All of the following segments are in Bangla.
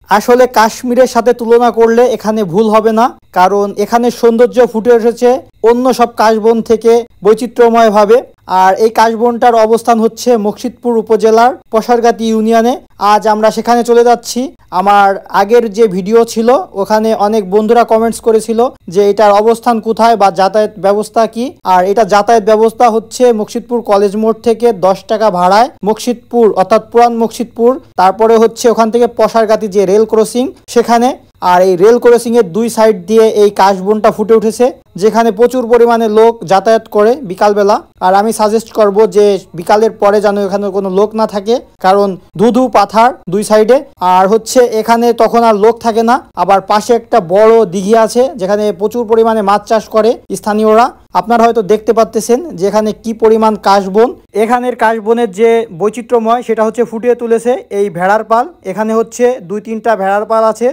আসলে কাশ্মীরের সাথে তুলনা করলে এখানে ভুল হবে না, কারণ এখানে সৌন্দর্য ফুটে এসেছে অন্য সব কাশবন থেকে বৈচিত্র্যময়ভাবে। আর এই কাশবনটার অবস্থান হচ্ছে মুর্শিদপুর উপজেলার পশারগাতি ইউনিয়নে। আজ আমরা সেখানে চলে যাচ্ছি। আমার আগের যে ভিডিও ছিল ওখানে অনেক বন্ধুরা কমেন্টস করেছিল যে এটার অবস্থান কোথায় বা যাতায়াত ব্যবস্থা কি। আর এটা যাতায়াত ব্যবস্থা হচ্ছে মুর্শিদপুর কলেজ মোড় থেকে 10 টাকা ভাড়ায় মুর্শিদপুর অর্থাৎ পুরান মুর্শিদপুর, তারপরে হচ্ছে ওখান থেকে পশারগাতি যে রেল ক্রসিং সেখানে। আর এই রেল ক্রসিংয়ের দুই সাইড দিয়ে এই কাশবনটা ফুটে উঠেছে, যেখানে প্রচুর পরিমাণে লোক যাতায়াত করে বিকালবেলা। আর আমি সাজেস্ট করব যে বিকালের পরে যেন এখানে কোনো লোক না থাকে, কারণ ধুধু পাথার দুই সাইডে। আর হচ্ছে এখানে তখন আর লোক থাকে না। আবার পাশে একটা বড় দিঘি আছে যেখানে প্রচুর পরিমাণে মাছ চাষ করে স্থানীয়রা। আপনারা হয়তো দেখতে পাচ্তেছেন যে এখানে কি পরিমাণ কাশবন। এখানের কাশবনের যে বৈচিত্র্যময় সেটা হচ্ছে ফুটিয়ে তুলেছে এই ভেড়ার পাল। এখানে হচ্ছে 2-3টা ভেড়ার পাল আছে।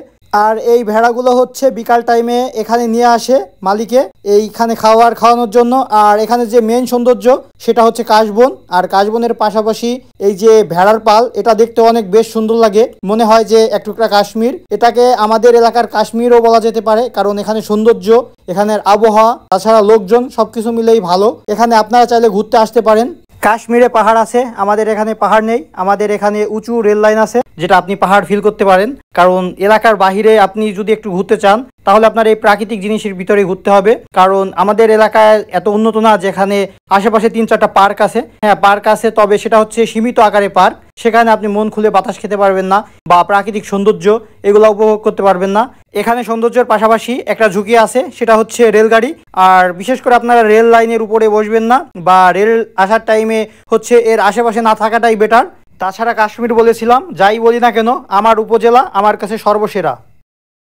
আর এই ভেড়াগুলো হচ্ছে বিকাল টাইমে এখানে নিয়ে আসে মালিকে এইখানে খাওয়ানোর জন্য। আর এখানে যে মেন সৌন্দর্য সেটা হচ্ছে কাশবন। আর কাশবনের পাশাপাশি এই যে ভেড়ার পাল, এটা দেখতে অনেক বেশ সুন্দর লাগে, মনে হয় যে এক টুকরা কাশ্মীর। এটাকে আমাদের এলাকার কাশ্মীরও বলা যেতে পারে, কারণ এখানে সৌন্দর্য, এখানের আবহাওয়া, তাছাড়া লোকজন সবকিছু মিলেই ভালো। এখানে আপনারা চাইলে ঘুরতে আসতে পারেন। কাশ্মীরে পাহাড় আছে, আমাদের এখানে পাহাড় নেই। আমাদের এখানে উঁচু রেল লাইন আছে, যেটা আপনি পাহাড় ফিল করতে পারেন। কারণ এলাকার বাহিরে আপনি যদি একটু ঘুরতে চান তাহলে আপনার এই প্রাকৃতিক জিনিসের ভিতরে ঘুরতে হবে। কারণ আমাদের এলাকায় এত উন্নত না, যেখানে আশেপাশে 3-4টা পার্ক আছে। হ্যাঁ, পার্ক আছে, তবে সেটা হচ্ছে সীমিত আকারে পার্ক। সেখানে আপনি মন খুলে বাতাস খেতে পারবেন না বা প্রাকৃতিক সৌন্দর্য এগুলো উপভোগ করতে পারবেন না। এখানে সৌন্দর্যের পাশাপাশি একটা ঝুঁকি আছে, সেটা হচ্ছে রেলগাড়ি। আর বিশেষ করে আপনারা রেল লাইনের উপরে বসবেন না, বা রেল আসার টাইমে হচ্ছে এর আশেপাশে না থাকাটাই বেটার। তাছাড়া কাশ্মীর বলেছিলাম, যাই বলি না কেন আমার উপজেলা আমার কাছে সর্বসেরা।